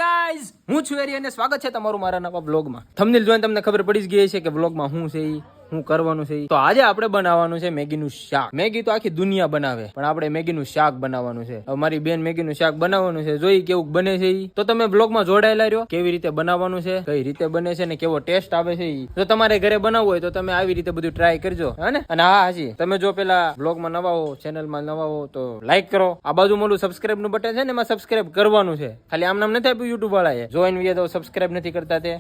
Guys હું છું એરી અને સ્વાગત છે તમારું મારા નવા બ્લોગમાં. થંબનેલ જોઈને તમને ખબર પડી જ ગઈ છે કે બ્લોગમાં શું છે શું કરવાનું છે. તો આજે આપણે બનાવવાનું છે મેગીનું શાક. મેગી તો આખી દુનિયા બનાવે પણ આપણે મેગીનું શાક બનાવવાનું છે. હવે મારી બેન મેગીનું શાક બનાવવાનું છે, જોઈ કેવું બને છે તો તમે બ્લોગમાં જોડાયેલા રહ્યો. કેવી રીતે બનાવવાનું છે, કઈ રીતે બને છે ને કેવો ટેસ્ટ આવે છે. જો તમારે ઘરે બનાવવું હોય તો તમે આવી રીતે બધું ટ્રાય કરજો હે ને. અને હા હાજી, તમે જો પેલા બ્લોગમાં નવા હો, ચેનલમાં નવા હો તો લાઈક કરો. આ બાજુ મોલું સબસ્ક્રાઇબ નું બટન છે ને એમાં સબસ્ક્રાઇબ કરવાનું છે. ખાલી આમ નામ નથી આપ્યું યુટ્યુબ વાળાએ. જોઈન વિડિયો તો સબસ્ક્રાઇબ નથી કરતા તે.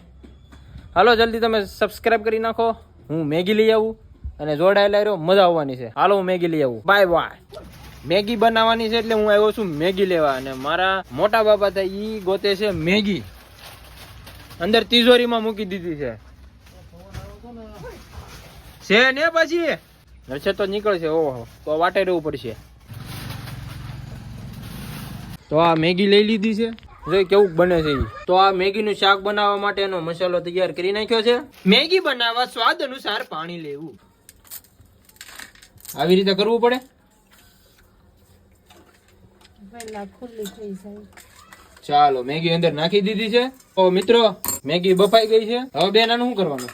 હાલો જલ્દી તમે સબસ્ક્રાઇબ કરી નાખો. હું મેગી લઈ આવું અને જોડાયેલા રહ્યો, મજા આવવાની છે. હાલો હું મેગી લઈ આવું. Bye bye. મેગી બનાવવાની છે એટલે હું આવ્યો છું મેગી લેવા. અને મારા મોટા બાપા હતા ઈ ગોતે છે મેગી, અંદર તિજોરીમાં મૂકી દીધી છે ને પછી નરસે તો નીકળશે. ઓહો, તો વાટે રહેવું પડશે. તો આ મેગી લઈ લીધી છે, જોઈ કેવું બને છે. તો આ મેગી નું શાક બનાવવા માટેનો મસાલો તૈયાર કરી નાખ્યો છે. મેગી બનાવવા સ્વાદ અનુસાર પાણી લેવું. આવી રીતે કરવું પડે. ચાલો મેગી અંદર નાખી દીધી છે. તો મિત્રો મેગી બફાઈ ગઈ છે. હવે બેન આનું શું કરવાનું?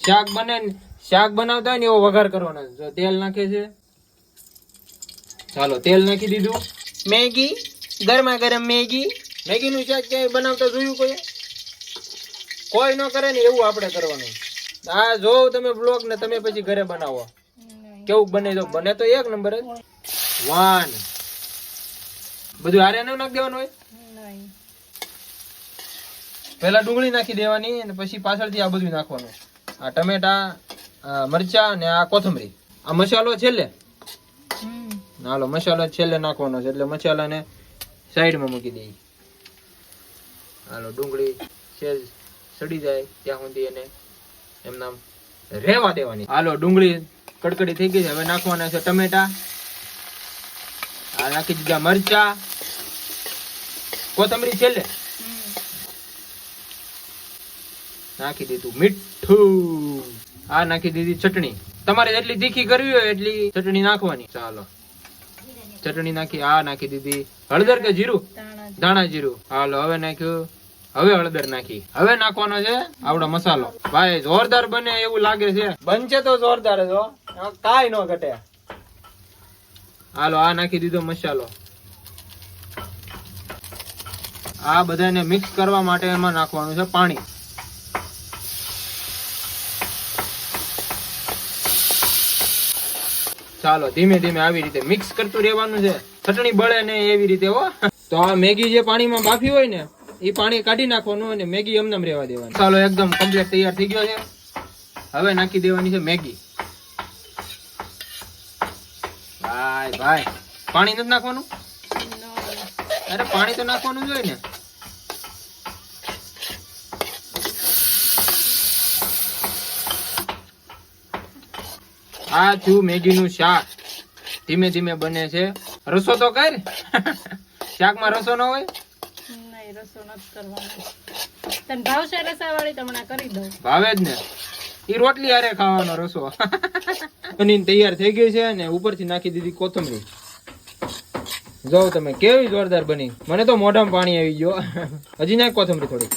શાક બનાવતા હોય ને એવો વઘાર કરવાનો. જો તેલ નાખે છે. ચાલો તેલ નાખી દીધું. મેગી ગરમા ગરમ મેગી. મેગી નું શાક ક્યાંય બનાવતા જોયું કોઈ ન કરે ને એવું આપણે કરવાનું. આ જો તમે બ્લોગ ને તમે પછી ઘરે બનાવો કેવું બને. તો બને તો એક નંબર જ. વાન બધું હારે ન નાખી દેવાનું હોય. પેલા ડુંગળી નાખી દેવાની અને પછી પાછળથી આ બધું નાખવાનું. આ ટમેટા, મરચા અને આ કોથમરી. આ મસાલો છેલ્લે. હાલો મસાલો છેલ્લે નાખવાનો છે એટલે મસાલાને સાઈડમાં મૂકી દઈએ. હાલો ડુંગળી સેજ સડી જાય ત્યાં સુધી એને એમના રહેવા દેવાની. હાલો ડુંગળી કડકડી થઈ ગઈ છે. હવે નાખવાના છે ટમેટા. આ નાખી દીધા મરચા, કોથમરી છેલ્લે નાખી દીધું મીઠું. આ નાખી દીધી ચટણી. તમારે જેટલી તીખી કરવી હોય એટલી ચટણી નાખવાની. ચાલો ચટણી નાખી. આ નાખી દીધી હળદર કે જીરું? ધાણા જીરું. હાલો હવે નાખ્યું. હવે હળદર નાખી. હવે નાખવાનો છે આવડો મસાલો. ભાઈ જોરદાર બને એવું લાગે છે. બનશે તો જોરદાર જ હો, કાઈ ન ઘટે. હાલો આ નાખી દીધો મસાલો. આ બધાને મિક્સ કરવા માટે એમાં નાખવાનું છે પાણી. ચાલો ધીમે ધીમે આવી રીતે મિક્સ કરતું રહેવાનું છે. ચટણી બળે ને એવી રીતે હો. તો આ મેગી જે પાણીમાં બાફી હોય ને એ પાણી કાઢી નાખવાનું અને મેગી એમનેમ રહેવા દેવાની. ચાલો એકદમ કમ્પ્લીટ તૈયાર થઈ ગયો છે. હવે નાખી દેવાની છે મેગી. ભાઈ ભાઈ પાણી નથી નાખવાનું? અરે પાણી તો નાખવાનું જોઈએ ને. આ થયું મેગી નું શાક. ધીમે ધીમે બને છે. રસો તો કર. શાક માં રસો ન હોય? ભાવે જ ને. ઈ રોટલી હારે ખાવાનો રસો. બનીને તૈયાર થઈ ગઈ છે અને ઉપરથી નાખી દીધી કોથમરી. જો તમે કેવી જોરદાર બની. મને તો મોઢામાં પાણી આવી ગયો. હજી નાખ કોથમરી થોડી.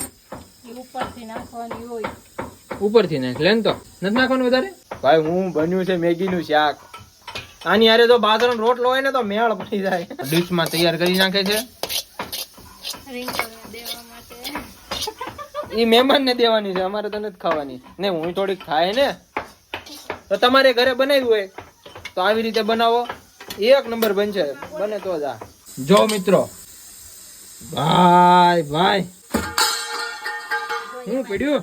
ઉપરથી નાખ લેન. તો નથી નાખવાનું વધારે. ભાઈ હું બન્યું છે મેગી નું શાક. આની હારે તો બાજરાનો રોટલો હોય ને તો મેળ પડી જાય. ડીશ માં તૈયાર કરી નાખે છે. ઈ મહેમાન ને દેવાની છે, અમારે તો નથી ખાવાની. ને હું થોડીક ખાય ને. તો તમારે ઘરે બનાવ્યું હોય તો આવી રીતે બનાવો, એક નંબર બનશે. બને તો જ. આ જો મિત્રો ભાઈ ભાઈ હું પડ્યું.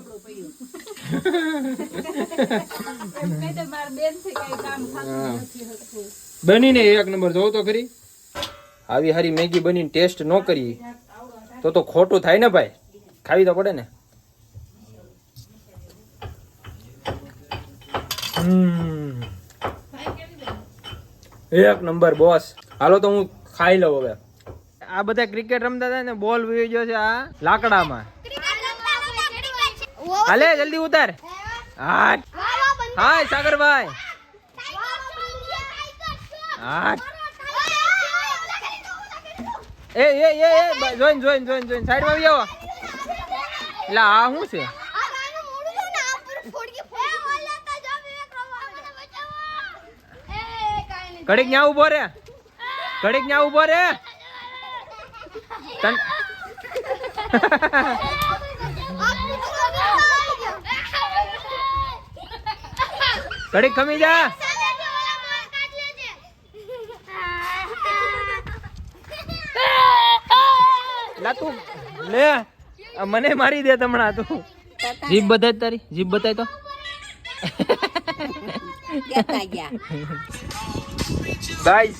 બનીને એક નંબર. જોવ તો ખરી. આવી હારી મેગી બનીને ટેસ્ટ ન કરી તો ખોટું થાય ને ભાઈ. ખાવી તો પડે ને. એક નંબર બોસ. હાલો તો હું ખાઈ લઉં હવે. આ બધા ક્રિકેટ રમતા હતા ને બોલ વી ગયો છે આ લાકડામાં. હાલે જલ્દી ઉતાર. હા હાય સાગરભાઈ. હા એ જોઈન સાઈડ માં આવી આવો. એટલે આ શું છે? ઘડીક ન્યા ઉભો રે. ઘડીક ખમી જા. લા તું લે મને મારી દે તમણા તું. જીભ બતાય તારી, જીભ બતાય તો. ગાઈસ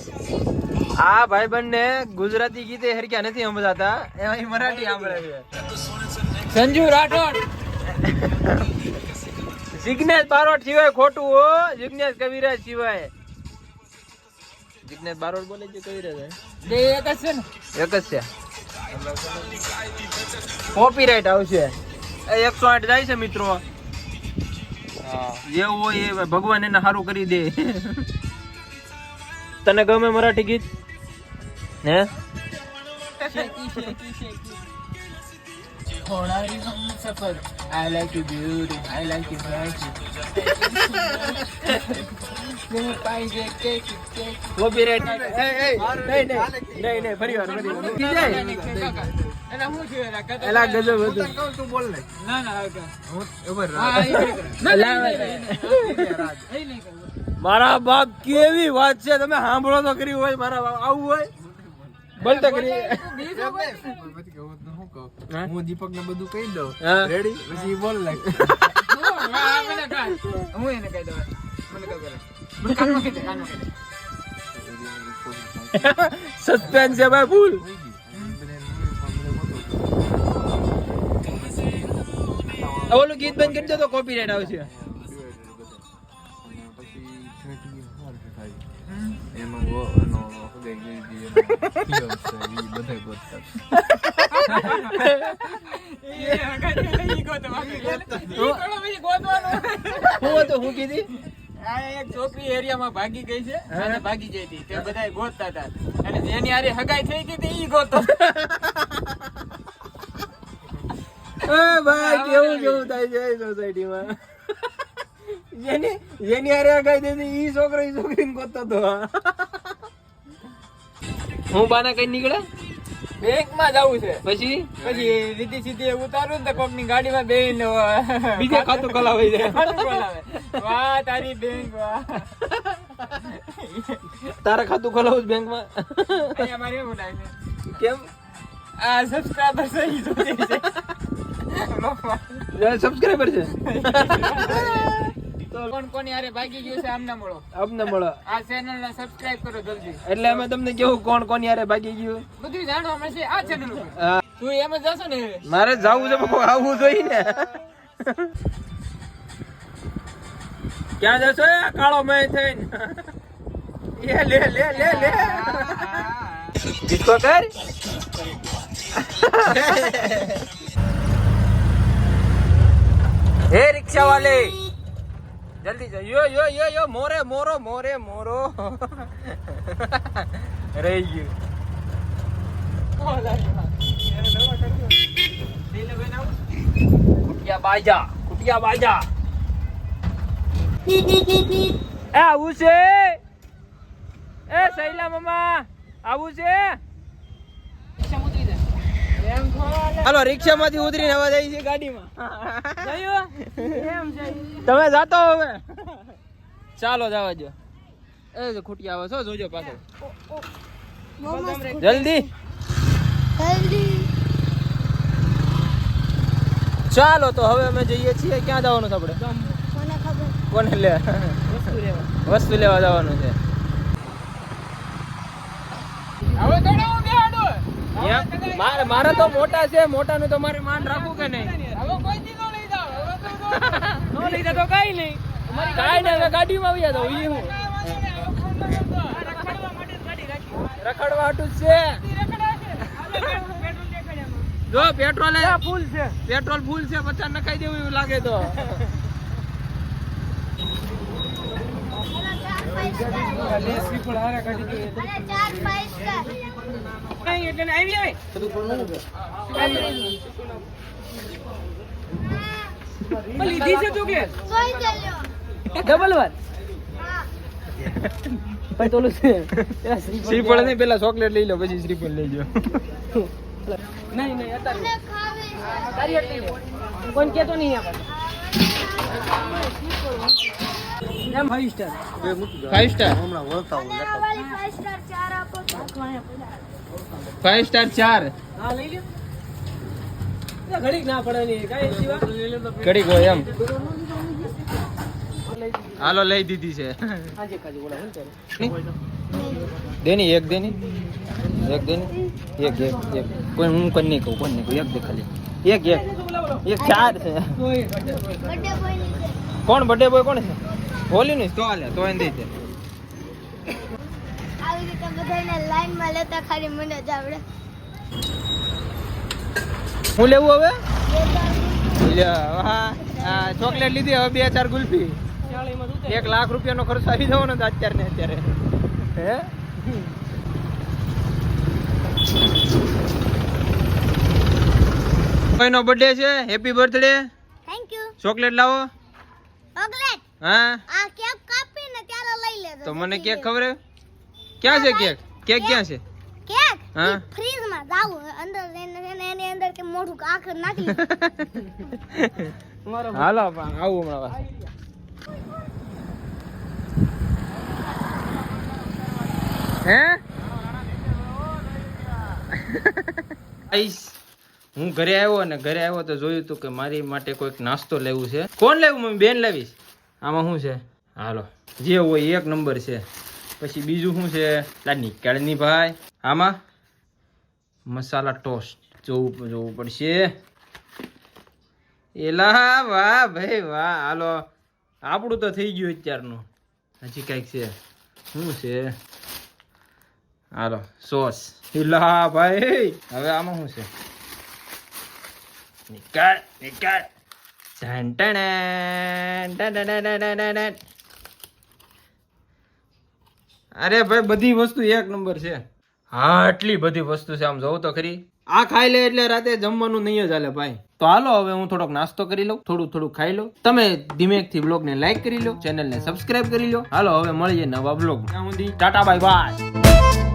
આ ભાઈબંધ ને ગુજરાતી ગીતે હરક્યા નથી સમજાતા, એમાં મરાઠી સાંભળે છે. સંજુ રાઠોડ. જિગ્નેશ બારોટ સિવાય ખોટું હો. જિગ્નેશ કવિરાજ સિવાય. જિગ્નેશ બારોટ બોલે છે, કવિરાજ બે એક જ છે. કોપીરાઈટ આવશે. 108 જાય છે મિત્રો. જેવું હોય એ ભગવાન એને સારું કરી દે. તને ગમે મરાઠી ગીત? હે I like you beauty, I like you beauty. Copyright. નહીં ફરી વાર એલા ગજબ હતું. તું બોલ ને. મારા બાપ કેવી વાત છે, તમે સાંભળો તો કરી હોય. મારા બાપ આવું હોય બોલ તો કરી. હું દીપક ને બધું કહી દઉં. રેડી? પછી બોલ લાગ. હું એને કહી દઉં. સસ્પેન્સ છે ભાઈ ફૂલ. ઓલું ગીત બંધ કરી દો તો કોપીરાઈટ આવશે. હું કીધી એક છોકરી એરિયામાં ભાગી ગઈ છે અને ભાગી જઈ હતી, તે બધા ગોતતા હતા અને જેની હારે હગાઈ થઈ ગઈ ઈ ગોતો. ભાઈ કેવું થાય છે સોસાયટીમાં. જેની હારે હગાઈ થઈ ઈ છોકરીને ગોતતો હતો. હું બાના કઈ નીકળે બેંક માં જવું છે, પછી સીધી સીધી ઉતારું ને કોક ની ગાડીમાં બેહીને બીજે ખાતું ખોલાવી દે. વાહ તારી બેંક, વાહ તારા ખાતું ખોલાવું બેંક માં. અમારે એવું લાગે કેમ આ સબસ્ક્રાઇબર સહી જોડે છે. સબસ્ક્રાઇબર છે તો કોણ યાર ભાગી ગયું છે આમને મળો. આ ચેનલ ને સબસ્ક્રાઇબ કરો જલ્દી. એટલે અમે તમને કેવું કોણ યાર ભાગી ગયું બધું જાણવા મળશે આ ચેનલ ઉપર. તું એમ જ જશો ને? મારે જાવું છે, આવવું જોઈએ ને. ક્યાં જશો કાળો મેં થઈને? લે ડિસ્કો કર. હે રિક્ષા વાલે જલ્દી યો મોરે રહી ગયું. કુટિયા બાજા એ આવું છે. એ શૈલા મામા આવું છે. હાલો રિક્ષા માંથી ઉતરીને આવા જાય છે ગાડીમાં. તમે જાતો હવે ચાલો જવા દો. એ ખોટિયા આવે છો, જોજો પાછળ. જલ્દી ચાલો તો હવે અમે જઈએ છીએ. ક્યાં જવાનું છે આપણે? કોને લે વસ્તુ લેવા જવાનું છે. મારે તો મોટા છે, મોટા નું તો મારે માન રાખવું કે નહીં? લઈ જાવ તો કઈ નહીં, ગાડીમાં આવી જાવ. રખડવા હાટું છે. જો પેટ્રોલ ફૂલ છે, પેટ્રોલ ફૂલ છે. 50 નખાઈ દેવું એવું લાગે તો. નહીં એટલે આવી આવે લીધી છે ચોકલેટ ડબલ વાર ભાઈ તોલું છે શ્રીફળ નહીં પેલા ચોકલેટ લઈ લો પછી શ્રીફળ લઈ જાઓ નહીં નહીં અત્યારે તારી લઈ લો કોઈ કેતો નહીં આપણે એમ 5 સ્ટાર 5 સ્ટાર હમણાં વળતા હું 5 સ્ટાર 4 હા લઈ લ્યો ઘડીક ના પડે નહીં કાઈ સિવા ઘડીક હોય એમ હાલો લઈ દીધી છે આજે કાજી બોલા હું કરે દેની એક દેની એક કોઈ હું કોઈ નહીં કહું એક દે ખાલી એક ચાર છે કોણ બર્થડે બોય કોણ છે હોલી નું તો હાલે તો એને દઈ દે આવી રીતે બધાને લાઈન માં લેતા ખાલી મને જ આવડે હું લેવું હવે હા ચોકલેટ લીધી હવે 2-4 ગુલ્ફી 1 લાખ રૂપિયાનો ખર્ચ આવી જવાનો અત્યારે ને અત્યારે હે કોઈનો બર્થડે છે happy birthday thank you chocolate લાવો ચોકલેટ હા આ કેક કાપીને ત્યારે લઈ લેજો તો મને કેક ખબર ક્યાં છે કેક ક્યાં છે કેક હા ફ્રીજ માં જાવ અંદર એની અંદર કે મોઢું આખ નાખી હાલો આવું હમણાં હે હું ઘરે આવ્યો તો જોયું તું કે મારી માટે કોઈક નાસ્તો લેવું છે કોણ લેવું મમ્મી બેન લેવીશ આમાં શું છે હાલો જે હોય 1 નંબર છે પછી બીજું શું છે નીકળની ભાઈ આમાં મસાલા ટોસ્ટ જોવું પડશે એલા વાહ ભાઈ વાહ હાલો આપણું તો થઈ ગયું અત્યારનું હજી કઈક છે શું છે હાલો સોસ એલા ભાઈ હવે આમાં શું છે નીકળ અરે ભાઈ બધી વસ્તુ 1 નંબર છે હા આટલી બધી વસ્તુ છે આમ જોવું તો ખરી આ ખાઈ લે એટલે રાતે જમવાનું નહીં જ હાલે ભાઈ તો હાલો હવે હું થોડોક નાસ્તો કરી લઉં થોડું ખાઈ લઉં તમે ધીમેકથી બ્લોગને લાઈક કરી લો ચેનલને સબસ્ક્રાઇબ કરી લો હાલો હવે મળીએ નવા બ્લોગ ટાટા બાય બાય